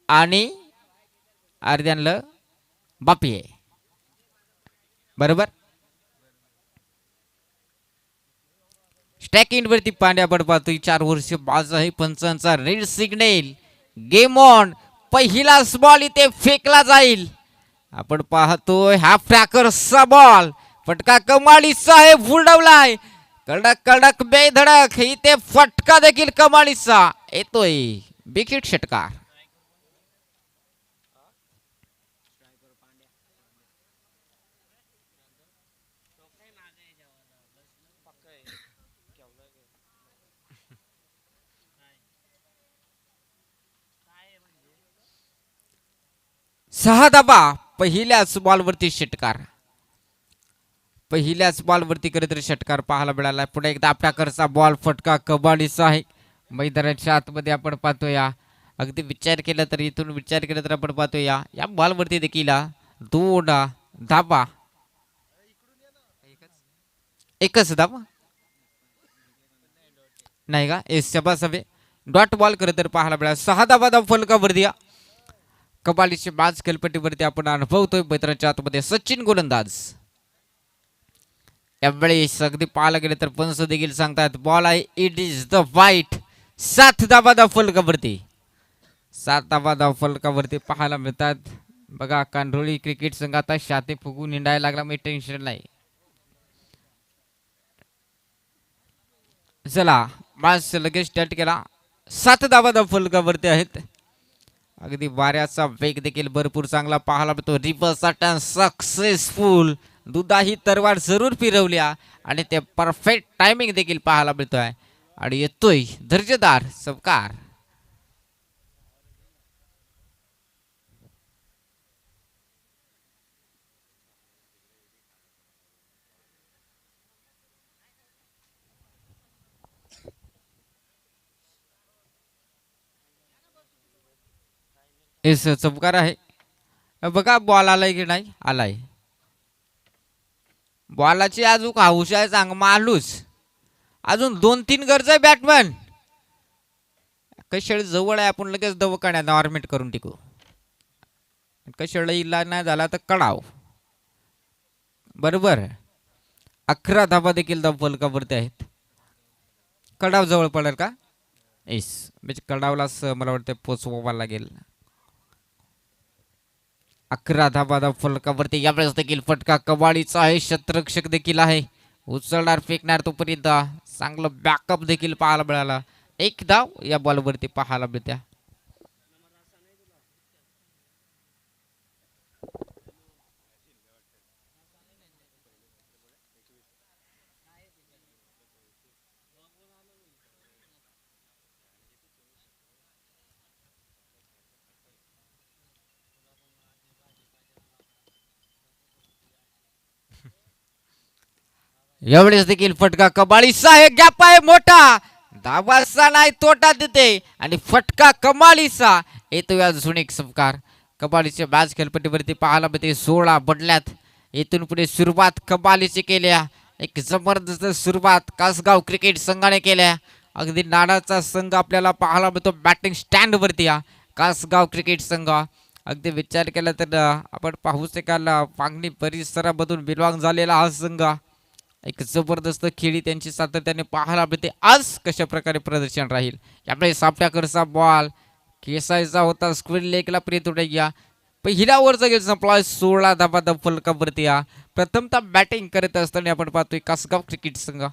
आणि अर्ध्यानला बापी आहे बरोबर. स्टॅक इन वरती पांड्या आपण पाहतोय 4 वर्ष बाज आहे पंचांचा रेड सिग्नल गेम ऑन. पहिलाच बॉल इथे फेकला जाईल. आपण पाहतोय हा फ्रॅकर्सचा बॉल फटका कमालीचा आहे फुलडवलाय कडक कडक बेधडक इथे फटका देखील कमालीचा येतोय बिकिट षटकार. सहा धाबा पहिल्याच बॉलवरती षटकार. पहिल्याच बॉलवरती कधीतरी षटकार पाहायला मिळाला. पुढे एकदा आपल्याकडचा बॉल फटका कबाडीचा आहे मैदानाच्या आतमध्ये आपण पाहतोय. अगदी विचार केला तर इथून विचार केला तर आपण पाहतोय या बॉलवरती देखील 2 धाबा एकच धाबा नाही का एस शबास हवे डॉट बॉल खरं तर पाहायला मिळाला. 6 धाबा धाव फलकावरती कबालीची बाज खेळपट्टीवरती आपण अनुभवतोय मैदानाच्या आतमध्ये सचिन गोलंदाज. यावेळेस अगदी पाहायला गेले तर पंच देखील सांगतात बॉल आहे इट इज द वाईट. 7 धाबा धाव फलकावरती 7 धाबा धाव फलकावरती पाहायला मिळतात. बघा कांढोळी क्रिकेट संघ आता शाते फुगून हिंडायला लागला मी टेन्शन नाही. चला मॅच लगेच स्टार्ट केला. 7 धाबा धाव फलकावरती आहेत. अगदी वाऱ्याचा वेग देखील भरपूर चांगला पाहायला मिळतो. रिव्हर्स अटॅक सक्सेसफुल दुधाही तरवार जरूर फिरवल्या आणि ते परफेक्ट टायमिंग देखील पाहायला मिळतोय आणि येतोय दर्जेदार सवकार. येस चमकार आहे. बघा बॉल आलाय की नाही आलाय. बॉलाची अजून हाऊस आहे चांग मालूस अजून 2-3 गरज आहे बॅटमॅन कशाळी जवळ आहे आपण लगेच दवाखान्यात ऑर्मेट करून टिकू. कशाळी इलाज नाही झाला तर कडाव बरोबर. 11 धाबा देखील धाव फलकावरती आहेत. कडाव जवळ पडेल का येस म्हणजे कडावलाच मला वाटतं पोचवावा लागेल. 11 धाबा धाव फलकावरती यावेळेस देखील फटका कबाडीचा आहे. शतरक्षक देखील आहे उचलणार फेकणार तोपर्यंत चांगलं बॅकअप देखील पाहायला मिळाला. 1 धाव या बॉलवरती पाहायला मिळत्या. एवढेच देखील फटका कमालीचा आहे. गॅप आहे मोठा धावाचा नाही तोटा देते आणि फटका कमालीचा येतो. या अजून एक सत्कार कबालीच्या मॅच खेळपट्टीवरती पाहायला मिळते. 16 बदल्यात इथून पुढे सुरुवात कबालीची केल्या. एक जबरदस्त सुरुवात कासगाव क्रिकेट संघाने केल्या. अगदी नाडाचा संघ आपल्याला पाहायला मिळतो बॅटिंग स्टँड वरती. कासगाव क्रिकेट संघ अगदी विचार केला तर आपण पाहू शकाल पांगणी परिसरामधून बिलॉंग झालेला हा संघ. एक जबरदस्त खेळी त्यांची सातत्याने पाहायला मिळते. आज कशा प्रकारे प्रदर्शन राहील यामुळे सापट्याकडचा बॉल केसायचा होता स्क्वेअर लेगला प्रिय तुटया पहिल्या ओव्हरचा गेल संपला. 16 धाबा धाव फलकावरती प्रथमतः बॅटिंग करत असताना आपण पाहतोय कासगाव क्रिकेट संघ.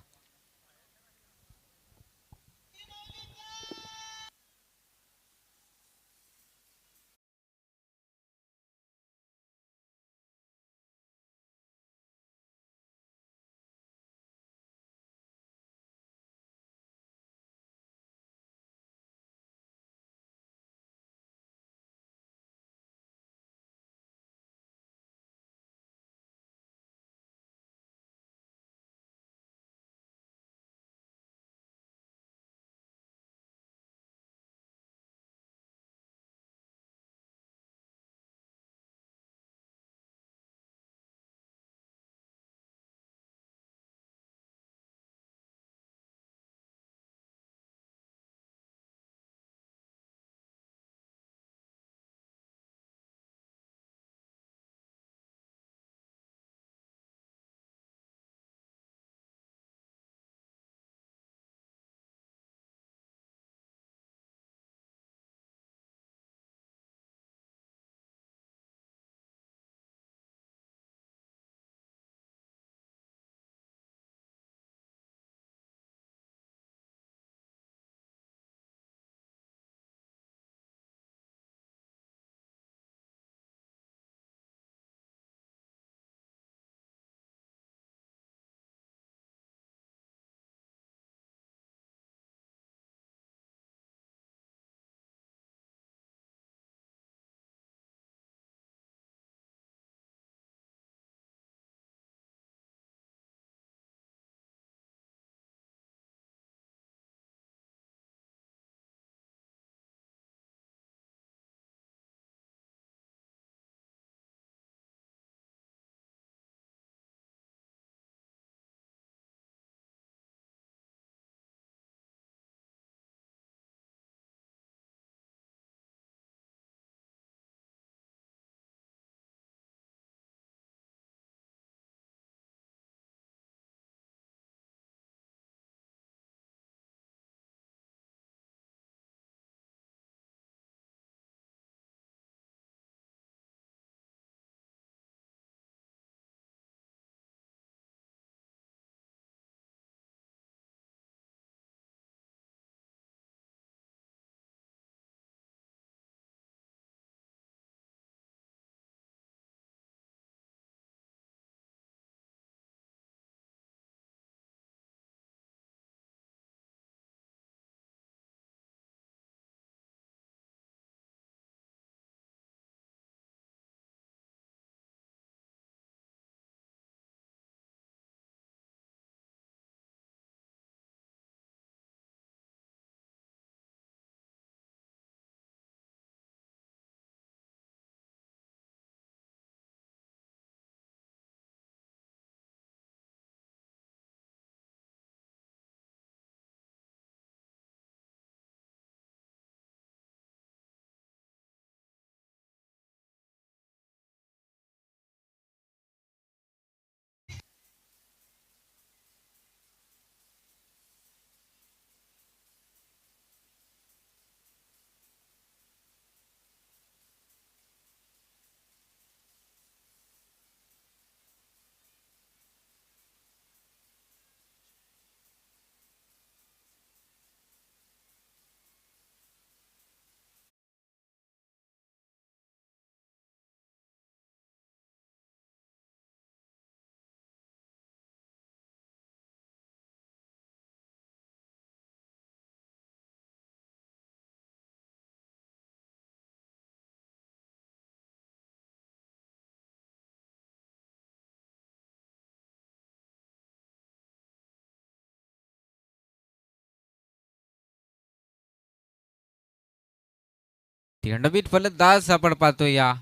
नवीन फलंदाज आपण पाहतो या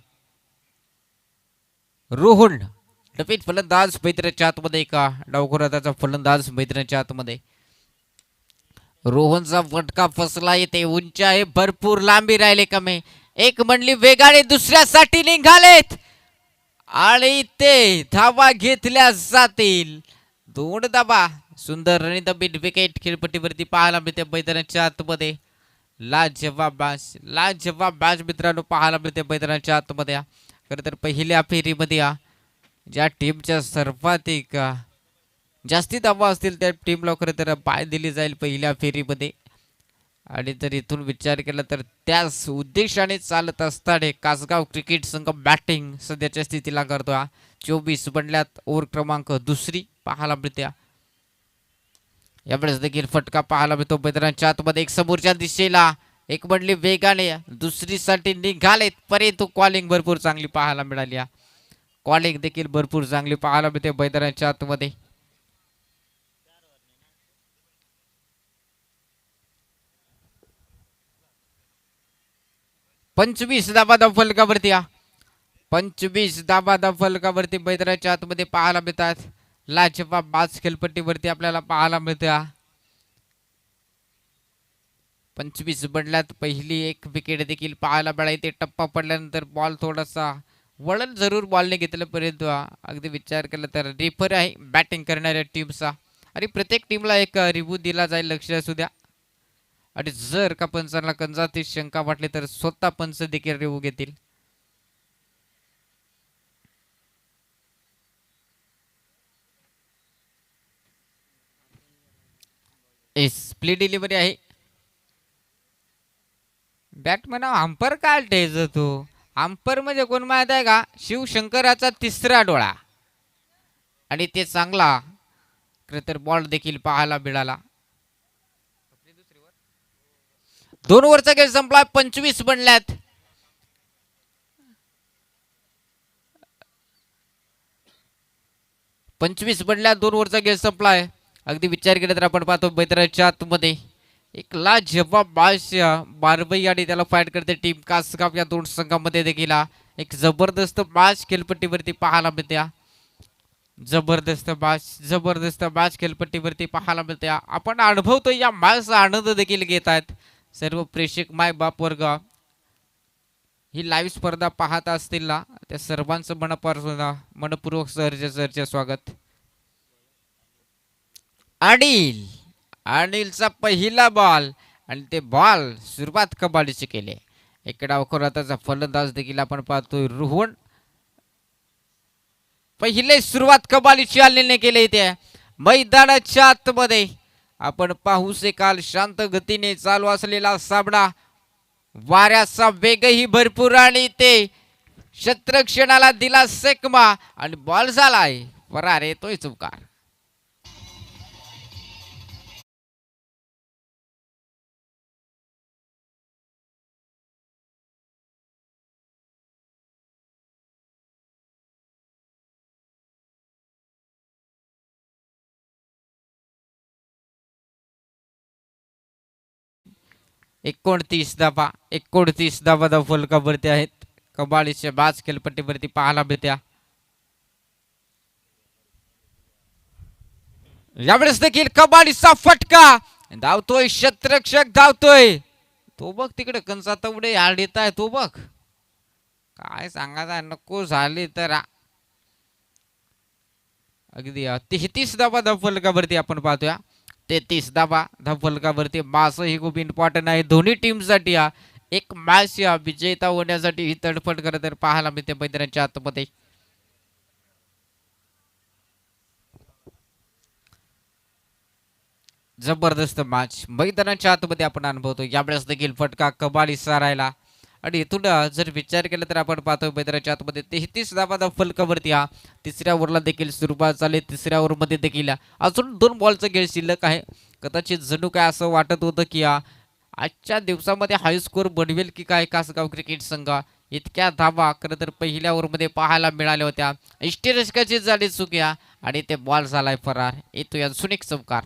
रोहन नवीन फलंदाज मैदानाच्या आतमध्ये एका डावखुराचा फलंदाज मैदानाच्या आतमध्ये रोहनचा फटका फसला येते उंच आहे भरपूर लांबी राहिले कमी एक मंडली वेगाने दुसऱ्यासाठी निघालेत आणि ते धावा घेतल्या जातील 2 धावा सुंदर रणनीतिक विकेट खेळपट्टीवरती पाहायला मिळते मैदानाच्या आतमध्ये लाजवाब मॅच मित्रांनो पाहायला मिळते मैदानाच्या आतमध्ये खरं तर पहिल्या फेरीमध्ये ज्या टीमच्या सर्वाधिक जास्ती धावा असतील त्या टीमला खरं तर पाय दिली जाईल पहिल्या फेरीमध्ये आणि जर इथून विचार केला तर त्याच उद्देशाने चालत असताना कासगाव क्रिकेट संघ बॅटिंग सध्याच्या स्थितीला करतो 24 बनल्यात ओव्हर क्रमांक 2 पाहायला मिळते यावेळेस देखील फटका पाहायला मिळतो मैदानाच्या आतमध्ये एक समोरच्या दिशेला एक मंडली वेगाने दुसरीसाठी निघालेत परंतु कॉलिंग भरपूर चांगली पाहायला मिळाली कॉलिंग देखील भरपूर चांगली पाहायला मिळते मैदानाच्या आतमध्ये 25 धावा फलकावरती 25 धावा फलकावरती मैदानाच्या आतमध्ये पाहायला मिळतात लाजवाब बाज खेळपट्टीवरती आपल्याला पाहायला मिळते 25 बनल्यात पहिली एक विकेट देखील पाहायला मिळाली टप्पा पडल्यानंतर बॉल थोडासा वळण जरूर बॉलने घेतलं परंतु अगदी विचार केला तर रेफर आहे बॅटिंग करणाऱ्या टीमचा आणि प्रत्येक टीमला एक रिव्ह्यू दिला जाईल लक्ष असू द्या आणि जर का पंचांना कंजाती शंका वाटली तर स्वतः पंच देखील रिव्ह्यू घेतील स्प्लिट डिलिव्हरी आहे बॅटमॅन अंपर काय टेज तो अंपर म्हणजे कोण माहित आहे का शिवशंकराचा तिसरा डोळा आणि ते चांगला तर बॉल देखील पाहायला मिळाला 2 ओव्हरचा खेळ संपला 25 बनल्यात 25 बनल्यात 2 ओव्हरचा खेळ संपलाय अगदी विचार केला तर आपण पाहतो मैदानाच्या आतमध्ये एक लाजवाब बारबई आणि त्याला फाईट करते टीम कासगाव या 2 संघामध्ये देखील एक जबरदस्त मॅच खेळपट्टीवरती पाहायला मिळते जबरदस्त मॅच खेळपट्टीवरती पाहायला मिळते आपण अनुभवतो या मॅचचा आनंद देखील घेत आहेत सर्व प्रेक्षक माय बाप वर्ग ही लाईव्ह स्पर्धा पाहत असतील ना त्या सर्वांचं मनपूर्वक सहर्ष स्वागत अनिलचा पहिला बॉल आणि ते बॉल सुरुवात कमालीची केली एक डावखुराचा फलंदाज देखील आपण पाहतोय रोहन पहिले सुरुवात कमालीची आलेने केले ते मैदानाच्या आतमध्ये आपण पाहू शकाल शांत गतीने चालू असलेला सामना वाऱ्याचा वेगही भरपूर आणि ते क्षेत्ररक्षणाला दिला सेकमा आणि बॉल झालाय फरार येतोय चौकार एकोणतीस धावा फलकावरती आहेत कबाडीच्या बाज खेळपट्टीवरती पाहायला मिळत्या यावेळेस देखील कबाडीचा फटका धावतोय क्षेत्ररक्षक धावतोय तो बघ तिकडे कंसात उडे हाड येत आहे तो बघ काय सांगायचा नको झाले तर अगदी 33 धावा फलकावरती आपण पाहतोय 33 धावा फलकावरती मास ही खूप इम्पॉर्टंट आहे दोन्ही टीमसाठी एक मॅच विजेता होण्यासाठी ही तडफड करत तर पाहायला मिळते मैदानाच्या आतमध्ये जबरदस्त मॅच मैदानाच्या आतमध्ये आपण अनुभवतो यावेळेस देखील फटका कबाडी सारायला आणि इथून जर विचार केला तर आपण पाहतो मैदानाच्या आतमध्ये 33 धावा फलकावरती तिसऱ्या ओव्हरला देखील सुरुवात झाली तिसऱ्या ओव्हरमध्ये देखील अजून 2 बॉलचा खेळ शिल्लक आहे कदाचित जणू काय असं वाटत होतं की आजच्या दिवसामध्ये हाय स्कोर बनवेल की काय कासगाव क्रिकेट संघ इतक्या धावा खरं तर पहिल्या ओव्हरमध्ये पाहायला मिळाल्या होत्या इष्टरक्षकाची झाली चुक्या आणि ते बॉल झालाय फरार येतो या सुनिक चौकार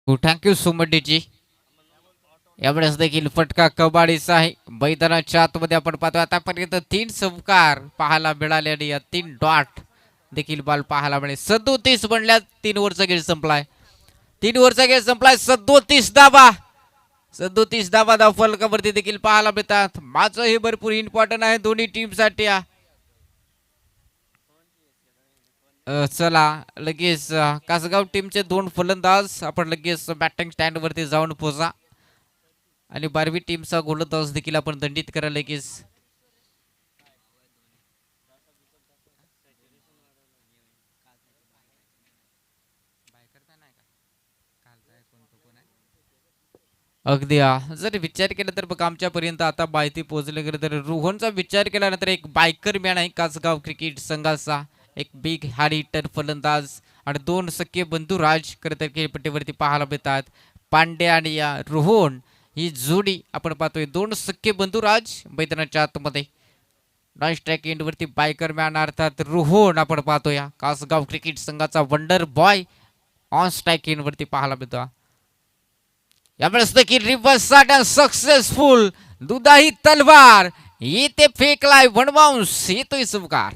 थँक्यू सो मच डीजी. यावेळेस देखील फटका कबाडीचा आहे. मैदानाच्या आतमध्ये आपण पाहतो आतापर्यंत 3 चमकार पाहायला मिळाले आणि या 3 डॉट देखील बॉल पाहायला मिळेल. 37 बनल्यात. 3 ओव्हरचा खेळ संपलाय. 3 ओव्हरचा खेळ संपलाय. 37 धावा. 37 धावा धाव फलकावरती देखील पाहायला मिळतात. माझं हे भरपूर इम्पॉर्टंट आहे दोन्ही टीमसाठी. चला लगेच कासगाव टीमचे 2 फलंदाज आपण लगेच बॅटिंग स्टँड वरती जाऊन पोचा आणि 12वी टीमचा गोलंदाज देखील आपण दंडित करायला लगेच. अगदी जर विचार केला तर बघ आमच्यापर्यंत आता माहिती पोहोचली गेली तर रोहनचा विचार केल्यानंतर एक बायकर मॅन आहे कासगाव क्रिकेट संघाचा. एक बिग हाडी हिटर फलंदाज आणि 2 सख्खे बंधुराज खरं खेळपट्टीवरती पाहायला मिळतात. पांडे आणि या रोहन ही जोडी आपण पाहतोय. 2 सख्खे बंधुराज मैदानाच्या आतमध्ये. नॉन स्ट्राईक एंडवरती बायकर मॅन अर्थात रोहन आपण पाहतोय. कासगाव क्रिकेट संघाचा वंडर बॉय ऑन स्ट्राईक एंडवरती पाहायला मिळतो. यावेळेस देखील रिव्हर्स सक्सेसफुल. दुधाही तलवार इथे फेकलाय. 1 बाउन्स येतोय चमकार.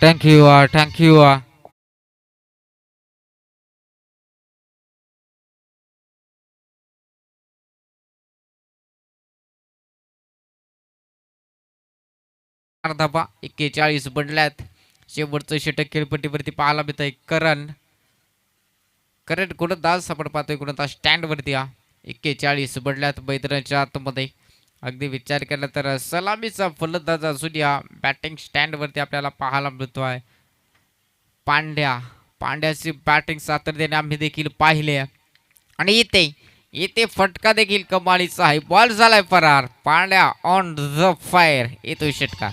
Thank you thank you. धाबा 41 बनल्यात. शेवटचं षटक खेळपट्टीवरती पाहायला मिळतंय. करण करण गोलंदाज आपण पाहतोय. गोलंदाज स्टँड वरती 41 बनल्यात मैदानाच्या आतमध्ये. अगदी विचार केला तर सलामीचा फलंदाज असून या बॅटिंग स्टँड वरती आपल्याला पाहायला मिळतोय. पांड्याची बॅटिंग सातत्याने आम्ही देखील पाहिले आणि इथे इथे फटका देखील कमालीचा आहे. बॉल झालाय फरार. पांड्या ऑन द फायर येतोय षटकार.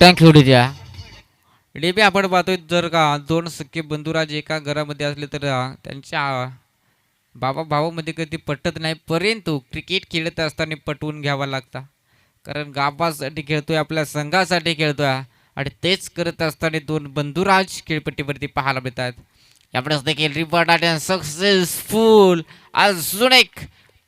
Thank you DJ. डेबी आपण पाहतोय जर का 2 सख्खे बंधुराज एका घरामध्ये असले तर त्यांच्या बाबा भावामध्ये कधी पटत नाही. परंतु क्रिकेट खेळत असताना पटवून घ्यावा लागता. कारण गावासाठी खेळतोय आपल्या संघासाठी खेळतोय आणि तेच करत असताना 2 बंधुराज खेळपट्टीवरती पाहायला मिळतात. यावेळेस देखील रिवर्ड आणि सक्सेसफुल. अजून एक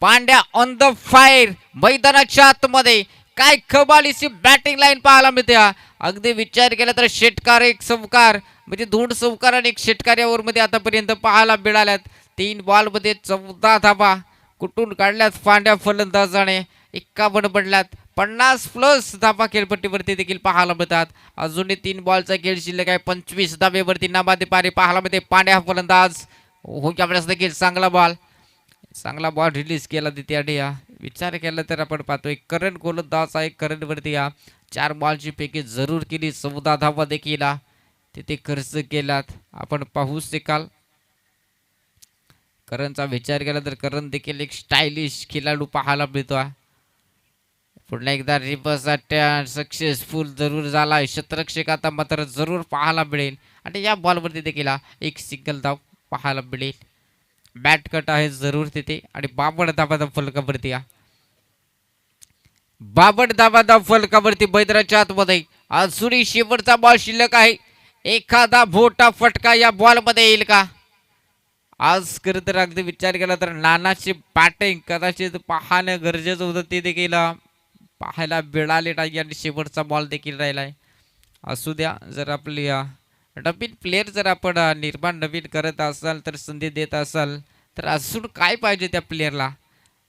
पांड्या ऑन द फायर मैदानाच्या आतमध्ये. काय कमालीची बॅटिंग लाईन पाहायला मिळते. अगदी विचार केला तर षटकार एक चमकार म्हणजे 2 चमकार आणि 1 षटकार या ओव्हरमध्ये आतापर्यंत पाहायला मिळाल्यात. 3 बॉलमध्ये 14 धावा कुठून काढल्यात पांड्या फलंदाजाने. 51 बनल्यात. 50+ धावा खेळपट्टीवरती देखील पाहायला मिळतात. अजूनही 3 बॉलचा खेळ शिल्लक आहे. 25 धावेवरती नाबादी पारी पाहायला मिळते. पांड्या फलंदाज हो यावेळेस देखील चांगला बॉल रिलीज केला तिथे आणि विचार केला तर आपण पाहतोय करण गोलंदाज आहे. करण वरती 4 बॉलची पैकी जरूर केली. 14 धावा देखील तिथे खर्च केलात. आपण पाहू शकाल. करणचा विचार केला तर करण देखील एक स्टायलिश खेळाडू पाहायला मिळतो. पुन्हा एकदा रिव्हर्स अटॅक सक्सेसफुल जरूर झाला. शतरक्षक आता मात्र जरूर पाहायला मिळेल आणि या बॉलवरती देखील एक सिंगल धाव पाहायला मिळेल. बॅट कट आहे जरूर तिथे आणि 52 धावा फलकावरती 52 धावा फलकावरती मैदानाच्या आतमध्ये. अजूनही शेवटचा बॉल शिल्लक आहे. एखादा मोठा फटका या बॉलमध्ये येईल का आज खरं तर अगदी विचार केला तर नानाची बॅटिंग कदाचित पाहणं गरजेचं होतं. ते देखील पाहायला मिळाले नाही आणि शेवटचा बॉल देखील राहिलाय. असू द्या. जर आपली नवीन प्लेयर जर आपण निर्माण नवीन करत असाल तर संधी देत असाल तर अजून काय पाहिजे त्या प्लेयरला.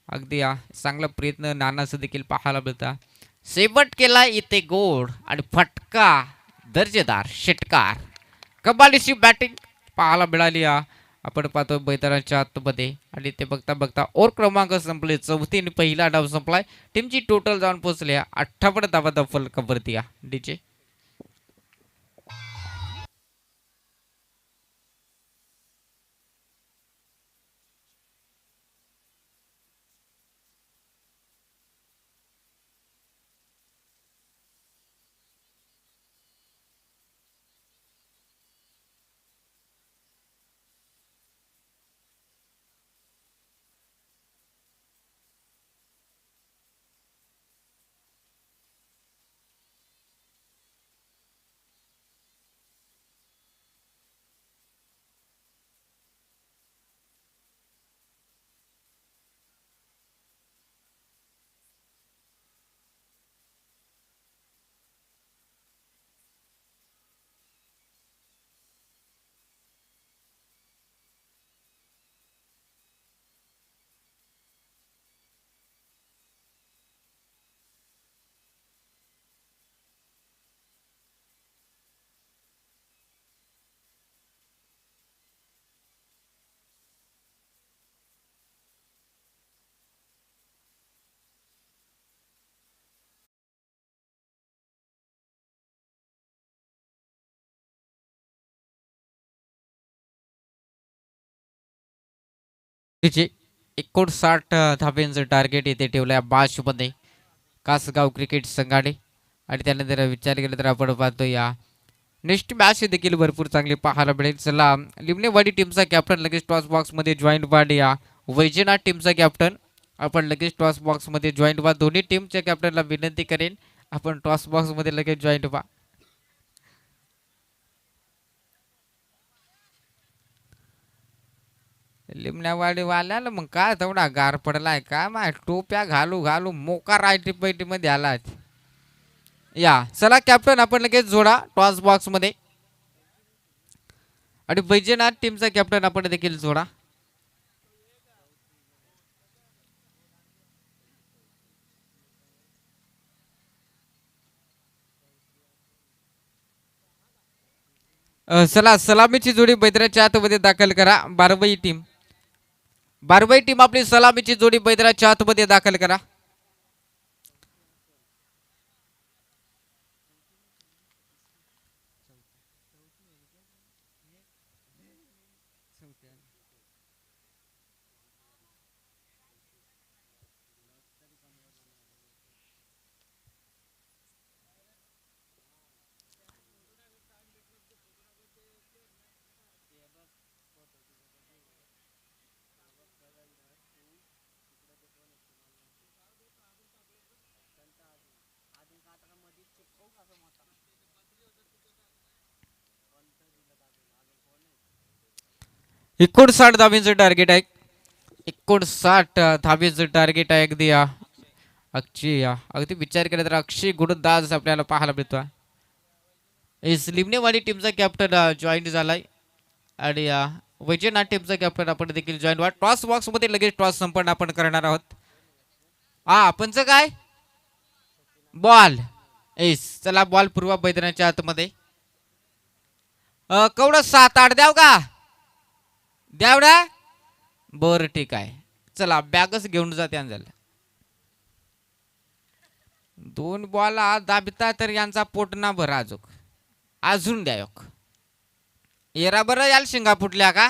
अगदी चांगला प्रयत्न नानाचं देखील पाहायला मिळता. शेवट केला इथे गोड आणि फटका दर्जेदार षटकार. कमालीची बॅटिंग पाहायला मिळाली आपण पाहतो मैदानाच्या आतमध्ये आणि ते बघता बघता ओव्हर क्रमांक संपले. 4थी आणि पहिला डाव संपलाय. टीमची टोटल जाऊन पोहोचली 58 धावा फलकावरती डीजे. तिचे 59 धाब्यांचं टार्गेट इथे ठेवलं आहे बाशमध्ये कासगाव क्रिकेट संघाने. आणि त्यानंतर विचार केला तर आपण पाहतो या नेक्स्ट मॅच देखील भरपूर चांगली पाहायला मिळेल. चला लिमणेवाडी टीमचा कॅप्टन लगेच टॉस बॉक्समध्ये जॉईंट व्हा. या वैजनाथ टीमचा कॅप्टन आपण लगेच टॉस बॉक्समध्ये जॉईंट व्हा. दोन्ही टीमच्या कॅप्टनला विनंती करेन आपण टॉस बॉक्समध्ये लगेच जॉईंट व्हा. लिमण्यावाडी वाल्याला मग काय तेवढा गार पडलाय काय माय टोप्या घालू घालू मोका रायटी पैटी मध्ये आलाय. या चला कॅप्टन आपण लगेच जोडा टॉस बॉक्स मध्ये. आणि बैजनाथ टीमचा कॅप्टन आपण देखील जोडा. चला सलामीची जोडी बैदराच्या आतमध्ये दाखल करा. बारवाई टीम आपली सलामीची जोडी बैदराच्या आतमध्ये दाखल करा. एकोणसाठ धाब्यांचं टार्गेट आहे. 59 धाब्यांचं टार्गेट आहे. अगदी विचार केला तर अक्षय गुडदास आपल्याला पाहायला मिळतो. इस लिमणेवाडी टीमचा कॅप्टन जॉईन झालाय. आणि वैजनाथ टीमचा कॅप्टन आपण देखील जॉईन व्हा. टॉस बॉक्स मध्ये लगेच टॉस संपन्न आपण करणार आहोत. आपणच काय बॉल चला बॉल पूर्व मैदानाच्या आतमध्ये. कवडं 7-8 द्याव का द्याव ना. बरं ठीक आहे चला बॅगच घेऊन जा. त्या झालं 2 बॉल दाबिता तर यांचा पोट ना भर अजून द्या. येरा बरं याल शिंगा फुटल्या का.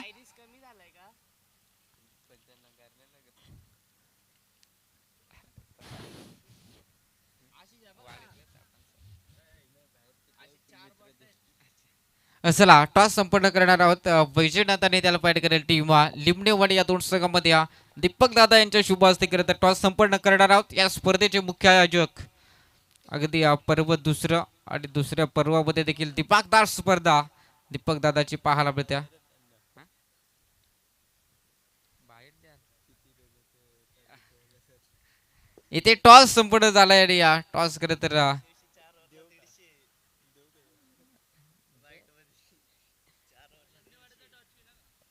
चला टॉस संपन्न करणार आहोत. वैजनाथाने त्याला फाईट करेल टीम लिमणेवाडी या दोन संघामध्ये दीपक दादा यांच्या शुभ हस्ते करत टॉस संपन्न करणार आहोत. या स्पर्धेचे मुख्य आयोजक अगदी पर्व दुसरं आणि दुसऱ्या पर्वामध्ये देखील दीपकदार स्पर्धा दीपक दादाची पाहायला मिळत्या. इथे टॉस संपन्न झालाय आणि या टॉस खरं तर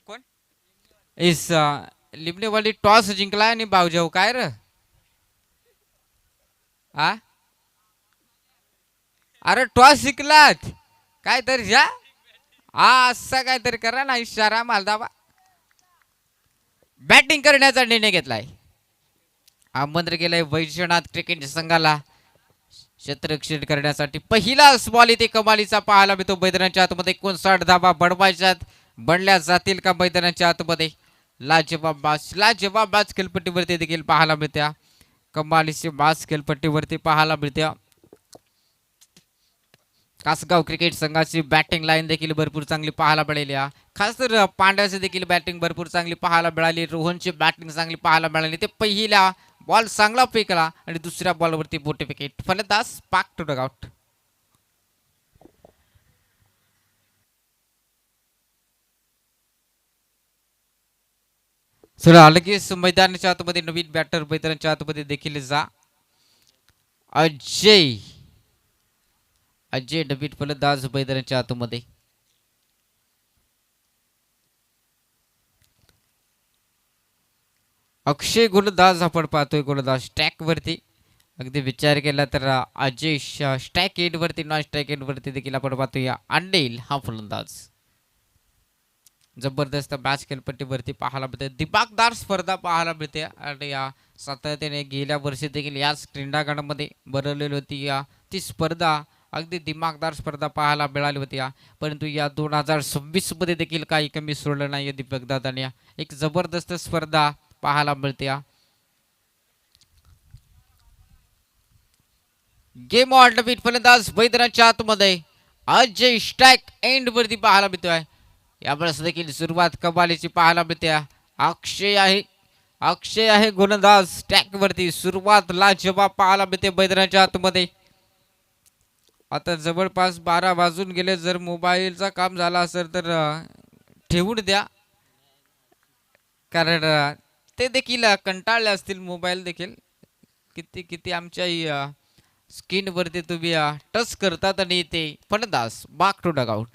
कोण इस लिमणेवाडी टॉस जिंकलाय आणि बावजाऊ काय र अरे टॉस जिंकलात काय तर जा असं काहीतरी करा ना इशारा मालदाबा. बॅटिंग करण्याचा निर्णय घेतलाय. आमंत्रण केलंय वैजनाथ क्रिकेट संघाला क्षेत्ररक्षण करण्यासाठी. पहिलाच बॉल इथे कमालीचा पाहायला मिळतो मैदानाच्या आतमध्ये. 59 धाबा बनल्या जातील का मैदानाच्या आतमध्ये. लाजवाब बाज खेळपट्टीवरती देखील पाहायला मिळत्या. कमालीची बाज खेळपट्टीवरती पाहायला मिळत्या. कासगाव क्रिकेट संघाची बॅटिंग लाईन देखील भरपूर चांगली पाहायला मिळाली. खास तर पांड्याची देखील बॅटिंग भरपूर चांगली पाहायला मिळाली. रोहनची बॅटिंग चांगली पाहायला मिळाली. ते पहिला बॉल चांगला फेकला आणि दुसऱ्या बॉलवरती मोठे विकेट. फलंदाज पाक टू डगआउट. चला लगेच मैदानाच्या आतमध्ये नवीन बॅटर मैदानाच्या आतमध्ये देखील जा. अजय नवीन फलंदाज मैदानाच्या आतमध्ये. अक्षय गोलंदाज आपण पाहतोय. गोलंदाज स्टॅक वरती अगदी विचार केला तर अजय स्टॅक एंड वरती नॉन स्टॅक एंड वरती देखील आपण पाहतोय अंडेल हा फलंदाज. जबरदस्त मॅच खेळपट्टीवरती पाहायला मिळते. दिमागदार स्पर्धा पाहायला मिळते. आणि या सातत्याने गेल्या वर्षी देखील याच क्रीडांगणामध्ये भरवलेली होती ती स्पर्धा अगदी दिमागदार स्पर्धा पाहायला मिळाली होती परंतु या 2026 मध्ये देखील काही कमी सोडलं नाही दीपक दादाने एक जबरदस्त स्पर्धा पाहायला मिळते गेम ऑर्डर फलंदाज मैदानाच्या आतमध्ये अजय स्ट्राईक एंड वरती पाहायला मिळतोय यावेळेस देखील सुरुवात कमालीची पाहायला मिळते अक्षय आहे गोलंदाज स्टॅक वरती सुरुवात लाजवाब पाहायला मिळते मैदानाच्या आतमध्ये आता जवळपास 12 वाजून गेले जर मोबाईलचा काम झाला असेल तर ठेवून द्या कारण ते देखील कंटाळले असतील मोबाईल देखील किती किती आमच्या स्क्रीन वरती तुम्ही टच करतात आणि ते फलंदाज बॅक टू डगआउट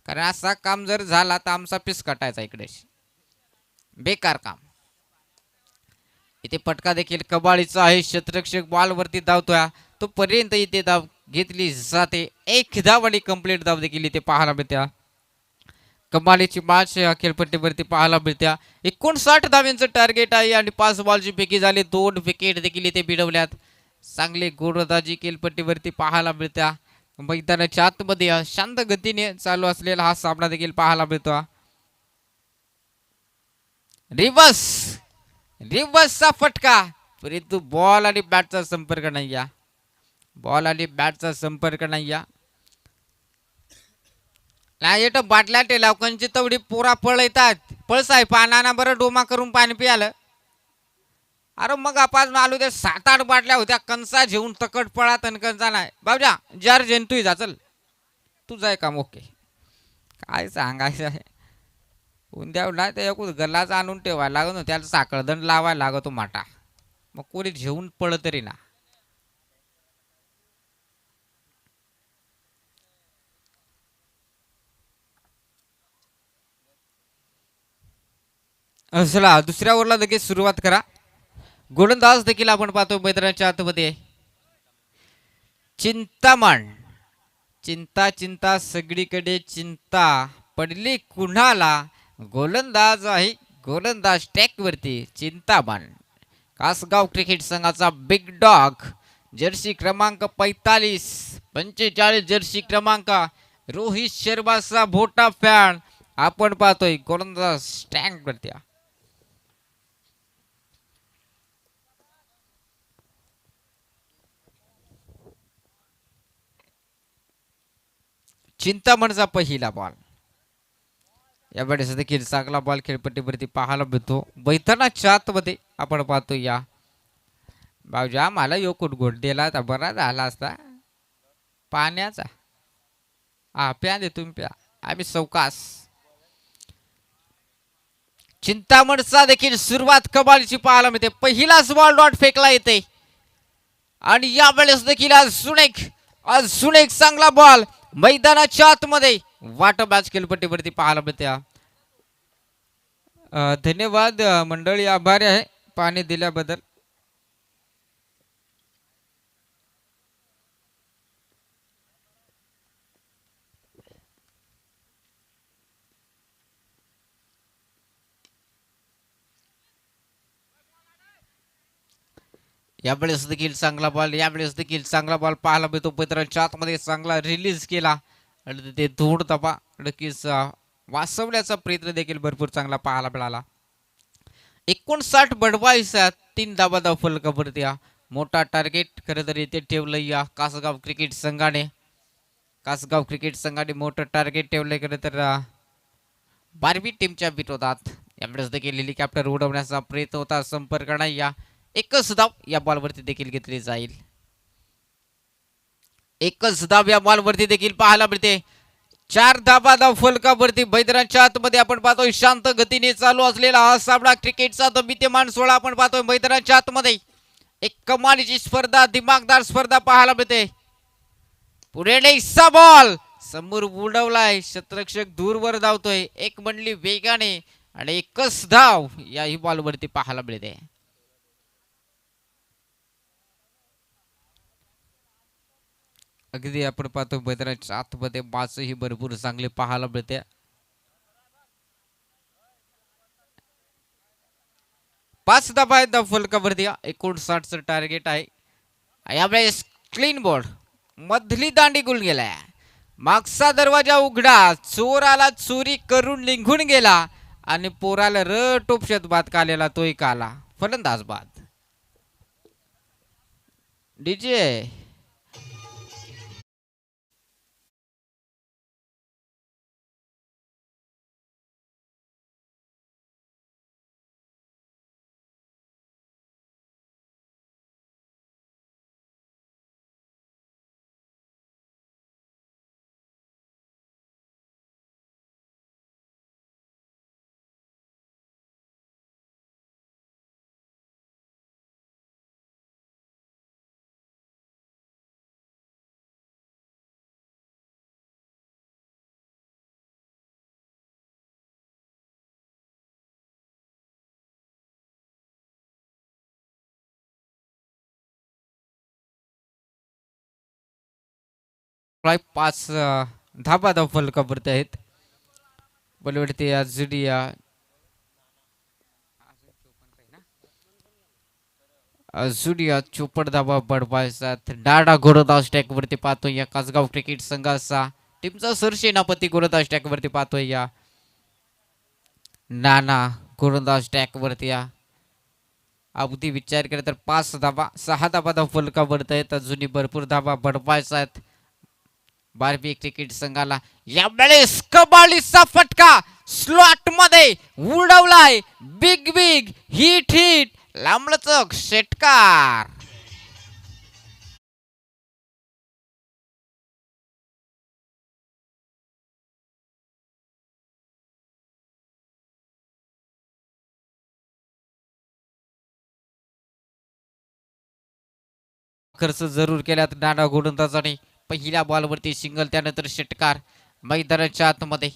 कारण असा काम जर झाला तर आमचा पीस कटायचा इकडे बेकार काम इथे फटका देखील कबाळीचा आहे क्षेत्ररक्षक बॉल वरती धावतोय तो पर्यंत इथे धाव घेतली जाते एक धाव आणि कंप्लीट धाव देखील इथे पाहायला मिळत्या कमालीची मॅच खेळपट्टीवरती पाहायला मिळत्या 59 धावांचं टार्गेट आहे आणि 5 बॉलची पैकी झाले 2 विकेट देखील इथे मिळवल्यात चांगले गोलंदाजी खेळपट्टीवरती पाहायला मिळत्या मैदानाच्या आतमध्ये शांत गतीने चालू असलेला हा सामना देखील पाहायला मिळतो रिवर्सचा फटका परंतु बॉल आणि बॅटचा संपर्क नाही बॉल आणि बॅटचा संपर्क नाही बाटल्या टेलावकांची तेवढी पोरा पळ येतात पळसाय पानाना बरं डोमा करून पाणी पियालं अरे मग आपण आलो ते 7-8 बाटल्या होत्या कंसा घेऊन तकट पळा तनकंचा नाही बाबजा जार जेन तू जा चल तू जाय काम ओके काय सांगायचं आहे उद्या नाही ते एकूच गल्लाचा आणून ठेवायला लागत त्याला साखळदंड लावायला लागतो माटा मग कोणी घेऊन पळ तरी ना चला दुसऱ्या ओव्हरला लगेच सुरुवात करा गोलंदाज देखील आपण पाहतो मैदानाच्या आतमध्ये चिंतामण चिंता सगळीकडे चिंता पडली कुणाला गोलंदाज आहे गोलंदाज टॅक वरती चिंतामण कासगाव क्रिकेट संघाचा बिग डॉग जर्सी क्रमांक 45 जर्सी क्रमांक रोहित शर्माचा मोठा फॅन आपण पाहतोय गोलंदाज स्टँड वरती चिंतामणचा पहिला बॉल यावेळेस देखील चांगला बॉल खेळपट्टीवरती पाहायला मिळतो बैठणाच्या आतमध्ये आपण पाहतो या बावजा मला यो कुटगुट दिला तर बरा झाला असता पाण्याचा प्या दे तुम्ही प्या आम्ही सवकास चिंतामणचा देखील सुरुवात कमालीची पाहायला मिळते पहिलाच बॉल डॉट फेकला येते आणि यावेळेस देखील आज सुनेक चांगला बॉल मैदानाच्या आतमध्ये वाट मॅच खेळपट्टीवरती पाहायला मिळते धन्यवाद मंडळी आभारी आहे पाणी दिल्याबद्दल यावेळेस देखील चांगला बॉल पाहायला मिळतो मित्रांच्या आतमध्ये चांगला रिलीज केला आणि ते धूळ तपा नक्कीच वाचवण्याचा प्रयत्न देखील भरपूर चांगला पाहायला मिळाला 59 बडवाईचा 3 धावा फलकावरती मोठा टार्गेट खरं तर इथे ठेवलं या कासगाव क्रिकेट संघाने. कासगाव क्रिकेट संघाने मोठं टार्गेट ठेवलंय खरं तर बार्बी टीमच्या विरोधात. यावेळेस देखील हेलिकॉप्टर उडवण्याचा प्रयत्न होता, संपर्क नाही. या एकच धाव या बॉलवरती देखील घेतली जाईल. एकच धाव या बॉलवरती देखील पाहायला मिळते. 4 धाबाधाव फलकावरती मैदानाच्या आतमध्ये आपण पाहतोय शांत गतीने चालू असलेला हा सामना क्रिकेटचा विद्यमान सोहळा आपण पाहतोय मैदानाच्या आतमध्ये. एक कमालीची स्पर्धा, दिमागदार स्पर्धा पाहायला मिळते. पुढे नेसा बॉल समोर उडवलाय, क्षेत्ररक्षक दूरवर धावतोय. एक मंडली वेगाने आणि एकच धाव याही बॉलवरती पाहायला मिळते. अगदी आपण पाहतो मैदानाच्या आतमध्ये बाचही भरपूर चांगले पाहायला मिळते. 5 धाबा आहेत धाव फलकावरती. 59चं टार्गेट आहे. यावेळेस क्लीन बोर्ड, मधली दांडी गुल गेलाय. मागचा दरवाजा उघडा, चोराला चोरी करून निघून गेला आणि पोराला टोपशात बाद कालेला तोही काला. फलंदाज बाद. डीजे पाच धाबा धाव फलकावरती आहेत. बलवडती जुडिया जुडिया चोपड धाबा बडवायचा. डाडा गोरदास स्टॅक वरती पाहतोय या कासगाव क्रिकेट संघाचा. टीमचा सरसेनापती गोरदास स्टॅक वरती पाहतोय या नाना गोरदास स्टॅक वरती. या अगदी विचार केला तर 5 धाबा 6 धाबा धाव फलकावरती आहेत. अजूनही भरपूर धाबा बडवायचा आहेत बार्बी क्रिकेट संघाला. यावेळेस कबालीचा फटका स्लॉट मध्ये उडवलाय. बिग बिग हिट हिट लांबलचक षटकार. खर्च जरूर केल्यात नाना गोलंदाजाने. पहिल्या बॉलवरती सिंगल, त्यानंतर षटकार मैदानाच्या आतमध्ये.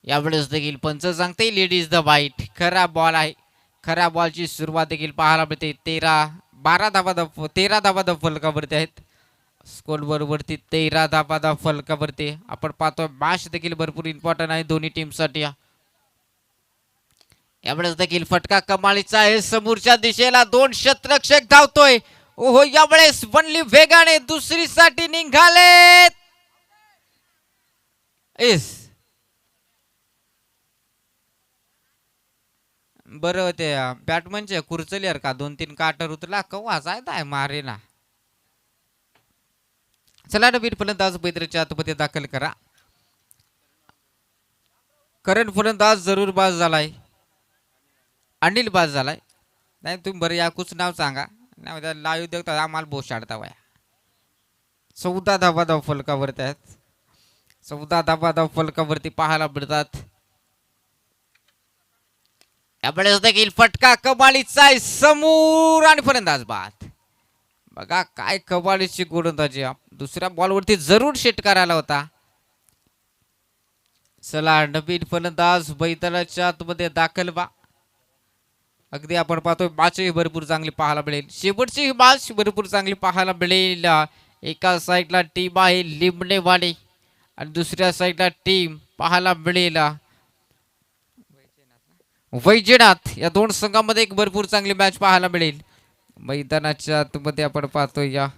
यावेळेस देखील पंच सांगते लेडीज द वाईट. खरा बॉल आहे. खरा बॉलची सुरुवात देखील पाहायला मिळते. 13 धाबा धाव फलकावरती आहेत. स्कोर बरोबरती 13 धाबा धाव फलकावरती. आपण पाहतोय मॅच देखील भरपूर इम्पॉर्टंट आहे दोन्ही टीमसाठी. यावेळेस देखील फटका कमालीचा आहे. समोरच्या दिशेला 2 क्षेत्ररक्षक धावतोय. ओहो, यावेळेस बनली वेगाने दुसरीसाठी निघालेत. बरं ते बॅटमनचे कुरचलीयर का 2-3 काटर उतरला कवा जायदाय मारे ना. चला नवीन फलंदाज बैद्रच्या आतमध्ये दाखल करा. करंट फलंदाज जरूर बाद झालाय. अनिल बाद झालाय. नाही तुम्ही बरं याकूच नाव सांगा. नाही लाईव्ह देखता आम्हाला बोस शाळता वया. 14 धाबा धाव फलकावरती आहेत. 14 धाबा धाव फलकावरती पाहायला मिळतात. यावेळेस देखील फटका कमालीचा आहे समोर आणि फलंदाज बाद. बघा काय कमालीची गोलंदाजी. दुसऱ्या बॉलवरती जरूर षटकार आला होता. चला नवीन फलंदाज मैदानाच्या आतमध्ये दाखल व्हा. अगदी आपण पाहतोय मॅचही भरपूर चांगली पाहायला मिळेल. शेवटची मॅच भरपूर चांगली पाहायला मिळेल. एका साईडला टीम आहे लिंबणेवाडी आणि दुसऱ्या साईडला टीम पाहायला मिळेल वैजनाथ. या दोन संघांमध्ये एक भरपूर चांगली मॅच पाहायला मिळेल. मैदानाच्या आतमध्ये आपण पाहतोय या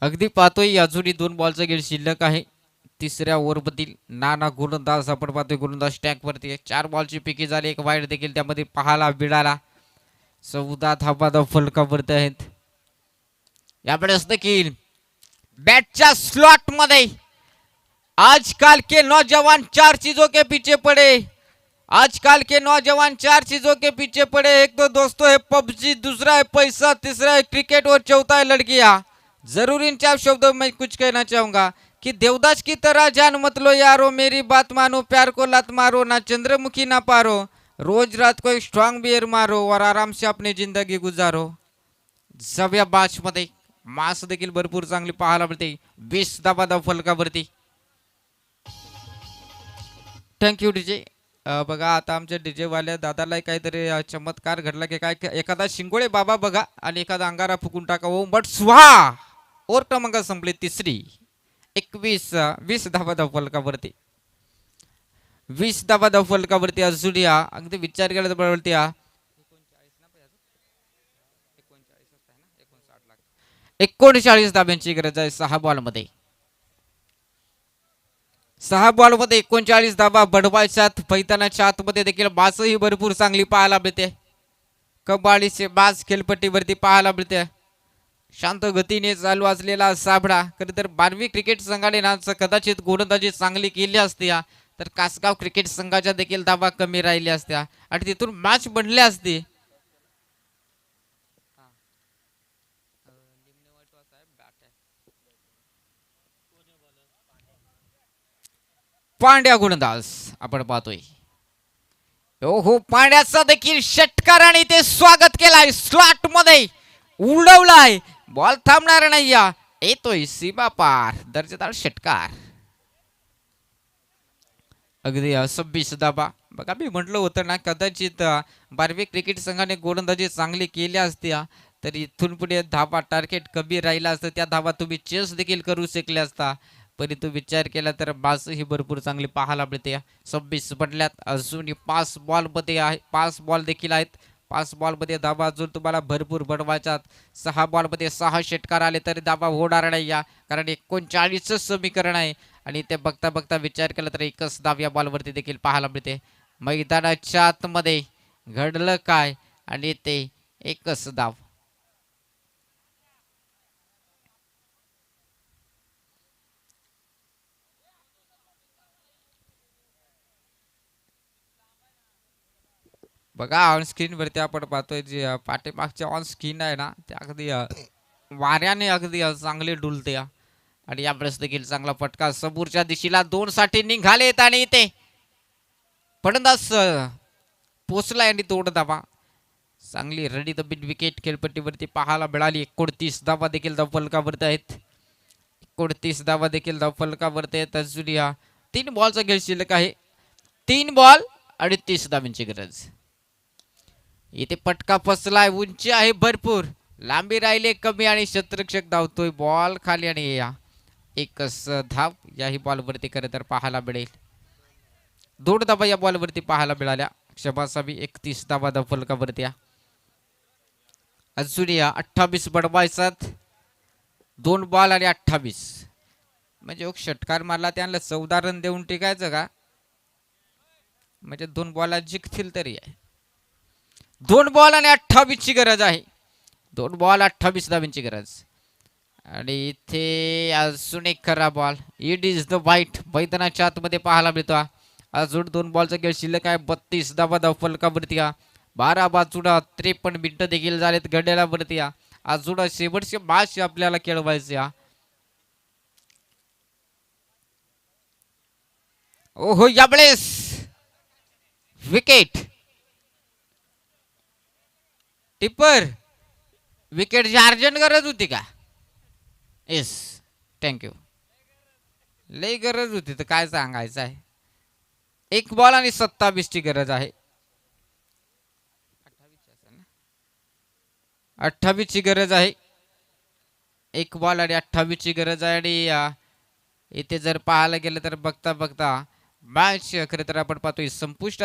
अगदी पाहतोय अजूनही 2 बॉलचा खेळ शिल्लक आहे. तिसऱ्या ओव्हरमधील नाना गोलंदाज आपण पाहतोय गोलंदाज टँक वरती 4 बॉलची पिकी झाली, एक वाईड देखील त्यामध्ये पाहायला मिळाला. 14 धावा फलकावरती आहेत. यावेळेस देखील बॅटच्या स्लॉट मध्ये आजकल के नौजवान 4 चीजों के पीछे पड़े. आजकल के नौजवान 4 चीजों के पीछे पड़े. एक तो दोस्तों है पबजी, दूसरा है पैसा, तीसरा है क्रिकेट और चौथा है लड़कियां. जरूर इन 4 शब्दों में कुछ कहना चाहूंगा कि देवदास की तरह जान मत लो यारो, मेरी बात मानो, प्यार को लत मारो, ना चंद्रमुखी ना पारो, रोज रात को एक स्ट्रॉन्ग बियर मारो और आराम से अपनी जिंदगी गुजारो. 6व्या मॅच मध्ये मास देखील भरपूर चांगली पाहायला मिळते. 20 धावा फलकावरती. Thank you DJ. बघा आता आमच्या डीजे वाल्या दादाला काहीतरी चमत्कार घडला की काय, एखादा शिंगोळे बाबा बघा आणि एखादा अंगारा फुकून टाकावं. बट स्वाहा ओव्हर क्रमांक संपली तिसरी. 20 धावा फलकावरती. 20 धावा फलकावरती अजून या अगदी विचार केला तर 39 धाब्यांची गरज आहे 6 बॉलमध्ये. 6 बॉलमध्ये 39 धावा बडवायच्यात. पैतानाच्या आतमध्ये देखील बासही भरपूर चांगली पाहायला मिळते. कबाडीचे बाज खेळपट्टीवरती पाहायला मिळते. शांत गतीने चालू असलेला साबडा. खरं तर 12वी क्रिकेट संघाने ना कदाचित गोलंदाजी चांगली केली असती तर कासगाव क्रिकेट संघाच्या देखील धावा कमी राहिल्या असत्या आणि तिथून मॅच बनल्या असती. पांड्या गोलंदाज आपण पाहतोय. हो पांड्याचा देखील षटकार आणि ते स्वागत केलाय. स्लॉट मध्ये उडवलाय. बॉल थांबणार नाही. येतोय सीमा पार. दर्जेदार षटकार. अगदी 26 धावा. बघा मी म्हटलं होतं ना कदाचित 12वी क्रिकेट संघाने गोलंदाजी चांगली केली असती तर इथून पुढे धावा टार्गेट कमी राहिला असतं. त्या धावा तुम्ही चेस देखील करू शकले असता. परंतु विचार केला तर बास ही भरपूर चांगली पाहायला मिळते. 26 पडल्यात. अजून 5 बॉलमध्ये आहे. 5 बॉल देखील आहेत. 5 बॉलमध्ये धावा अजून तुम्हाला भरपूर बनवायच्यात. 6 बॉलमध्ये 6 षटकार आले तरी धावा होणार नाही कारण 39च समीकरण आहे आणि ते बघता बघता विचार केला तर एकच धाव या बॉलवरती देखील पाहायला मिळते. मैदानाच्या आतमध्ये घडलं काय आणि ते एकच धाव. बघा ऑन स्क्रीन वरती आपण पाहतोय जे पाठीमागच्या ऑन स्क्रीन आहे ना ते अगदी वाऱ्याने अगदी चांगले डुलते आणि यावेळेस देखील चांगला फटका समोरच्या दिशेला 2 साठी निघालेत आणि इथे फलंदाज पोचला आणि 2 धावा. चांगली रडी द बिन विकेट खेळपट्टीवरती पाहायला मिळाली. 29 धावा देखील फलकावरती आहेत. 29 धावा देखील फलकावरती आहेत. अजून या 3 बॉलचा खेळ शिल्लक आहे. 3 बॉल आणि 30 धावांची गरज. इथे पटका फसलाय. उंची आहे भरपूर, लांबी राहिले कमी आणि क्षेत्ररक्षक धावतोय. बॉल खाली आणि या एकच धाव याही बॉलवरती खरं तर पाहायला मिळेल. 2 धावा या बॉलवरती पाहायला मिळाल्या. क्षमासावी 31 धावा फलकावरती. अजून या 28 बडवायचात. 2 बॉल आणि 28 म्हणजे षटकार मारला त्यांना 14 रन देऊन टिकायचं का म्हणजे 2 बॉल जिंकतील तरी आहे. 2 बॉल आणि 28 ची गरज आहे. 2 बॉल 28 धावांची गरज आणि इथे अजून एक खरा बॉल. इट इज द वाईट मैदानाच्या आतमध्ये पाहायला मिळतो. अजून 2 बॉलचा खेळ शिल्लक आहे. 32 धावा फलकावरती. 12 बाजूला 53 मिनिटं देखील झालेत घड्याळावरती. अजून शेवटचे मॅच आपल्याला खेळवायचे. ओहो यावेळेस विकेट टिपर विकेटची अर्जंट गरज होती का? Yes thank you. लई गरज होती तर काय सांगायचं आहे. 1 बॉल आणि 27 ची गरज आहे. 28 ची गरज आहे. 1 बॉल आणि 28 ची गरज आहे आणि इथे जर पाहायला गेलं तर बघता बघता मॅच खरं तर आपण पाहतोय संपुष्टात